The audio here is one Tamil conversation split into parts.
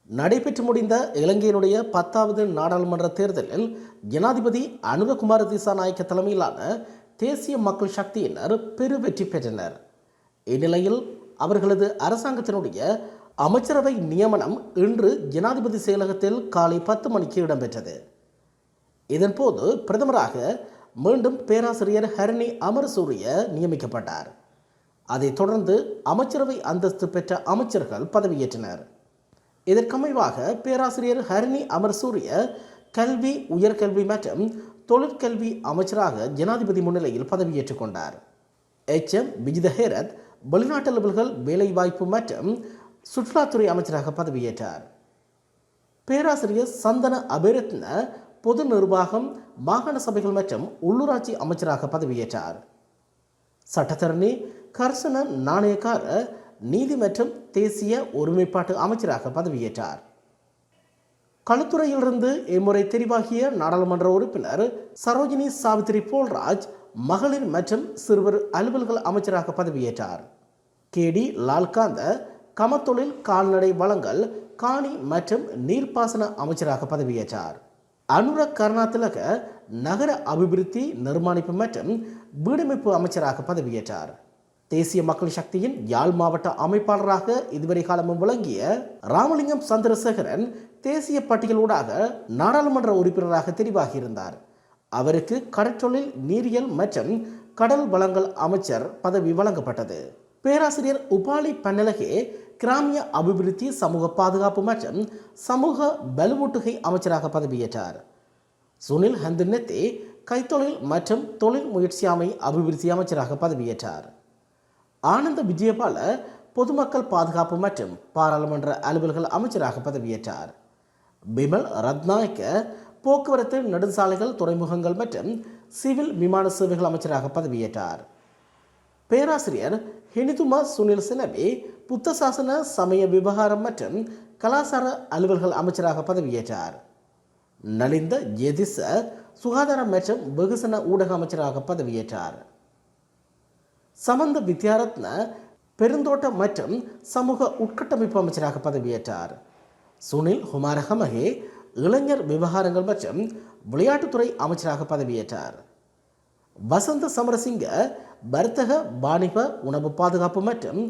நடைபெற்று முடிந்த இலங்கையினுடைய 10வது நாடாளுமன்ற தேர்தலில் ஜனாதிபதி அனுரகுமார திசாநாயக்க தலைமையிலான தேசிய மக்கள் சக்தியினர் பெரு வெற்றி பெற்றனர். இந்நிலையில் அவர்களது அரசாங்கத்தினுடைய அமைச்சரவை நியமனம் இன்று ஜனாதிபதி செயலகத்தில் காலை 10 மணிக்கு இடம்பெற்றது. இதன்போது பிரதமராக மீண்டும் பேராசிரியர் ஹரணி அமரசூரிய நியமிக்கப்பட்டார். அதைத் தொடர்ந்து அமைச்சரவை அந்தஸ்து பெற்ற அமைச்சர்கள் பதவியேற்றனர். இதற்கமைவாக பேராசிரியர் ஹரணி அமரசூரிய கல்வி, உயர்கல்வி மற்றும் தொழிற்கல்வி அமைச்சராக ஜனாதிபதி முன்னிலையில் பதவியேற்றுக் கொண்டார். எச்.எம். விஜித ஹேரத் வெளிநாட்டு அலுவல்கள், வேலைவாய்ப்பு மற்றும் சுற்றுலாத்துறை அமைச்சராக பதவியேற்றார். பேராசிரியர் சந்தன அபேரத்ன பொது நிர்வாகம், மாகாண சபைகள் மற்றும் உள்ளூராட்சி அமைச்சராக பதவியேற்றார். சட்டத்தரணி கர்சன நாணயக்கார நீதி மற்றும் தேசிய ஒருமைப்பாட்டு அமைச்சராக பதவியேற்றார். களுத்துறையிலிருந்து இம்முறை தெரிவாகிய நாடாளுமன்ற உறுப்பினர் சரோஜினி சாவித்ரி போல்ராஜ் மகளிர் மற்றும் சிறுவர் அலுவல்கள் அமைச்சராக பதவியேற்றார். கே.டி. லால்காந்த கமத்தொழில், கால்நடை வளங்கள், காணி மற்றும் நீர்ப்பாசன அமைச்சராக பதவியேற்றார். அனுர கருணாதிலக நகர அபிவிருத்தி, நிர்மாணிப்பு மற்றும் வீடமைப்பு அமைச்சராக பதவியேற்றார். தேசிய மக்கள் சக்தியின் யாழ் மாவட்ட அமைப்பாளராக இதுவரை காலமும் விளங்கிய ராமலிங்கம் சந்திரசேகரன் தேசிய பட்டியலூடாக நாடாளுமன்ற உறுப்பினராக தெரிவாகியிருந்தார். அவருக்கு கடற்றொழில், நீரியல் மற்றும் கடல் வளங்கள் அமைச்சர் பதவி வழங்கப்பட்டது. பேராசிரியர் உபாலி பன்னலகே கிராமிய அபிவிருத்தி, சமூக பாதுகாப்பு மற்றும் சமூக வலுவூட்டுகை அமைச்சராக பதவியேற்றார். சுனில் ஹந்துநெத்தே கைத்தொழில் மற்றும் தொழில் முயற்சியாமை அபிவிருத்தி அமைச்சராக பதவியேற்றார். ஆனந்த விஜயபால பொதுமக்கள் பாதுகாப்பு மற்றும் பாராளுமன்ற அலுவல்கள் அமைச்சராக பதவியேற்றார். பிமல் ரத்நாயக்க போக்குவரத்து, நெடுஞ்சாலைகள், துறைமுகங்கள் மற்றும் சிவில் விமான சேவைகள் அமைச்சராக பதவியேற்றார். பேராசிரியர் ஹெனிதுமா சுனில் செனவே புத்த சாசன, சமய விவகாரம் மற்றும் கலாசார அலுவல்கள் அமைச்சராக பதவியேற்றார். நலிந்த ஜெதிச சுகாதாரம் மற்றும் வெகுசன ஊடக அமைச்சராக பதவியேற்றார். சமந்த வித்யாரத்ன பெருந்தோட்ட மற்றும் சமூக உட்கட்டமைப்பு அமைச்சராக பதவியேற்றார். சுனில் ஹுமாரஹமகே இளைஞர் விவகாரங்கள் மற்றும் விளையாட்டுத்துறை அமைச்சராக பதவியேற்றார். வசந்த சமரசிங்க வர்த்தக, வாணிப, உணவு பாதுகாப்பு மற்றும்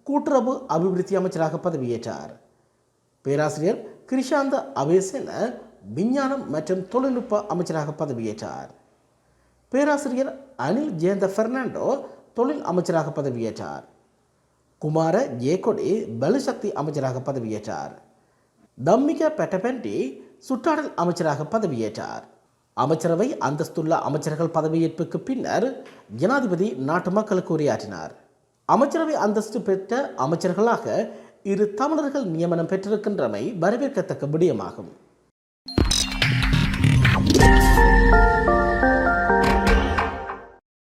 கூட்டுறவு அபிவிருத்தி அமைச்சராக பதவியேற்றார். பேராசிரியர் கிரிஷாந்த அவேசென விஞ்ஞானம் மற்றும் தொழில்நுட்ப அமைச்சராக பதவியேற்றார். பேராசிரியர் அனில் ஜெயந்த பெர்னாண்டோ தொழில் அமைச்சராக பதவியேற்றார். குமார ஜேகொடி பலுசக்தி அமைச்சராக பதவியேற்றார். தம்மிக பெட்டபென்டி சுற்றாடல் அமைச்சராக பதவியேற்றார். அமைச்சரவை அந்தஸ்துள்ள அமைச்சர்கள் பதவியேற்புக்கு பின்னர் ஜனாதிபதி நாட்டு மக்களுக்கு உரையாற்றினார். அமைச்சரவை அந்தஸ்து பெற்ற அமைச்சர்களாக 2 தமிழர்கள் நியமனம் பெற்றிருக்கின்றமை வரவேற்கத்தக்க விடயமாகும்.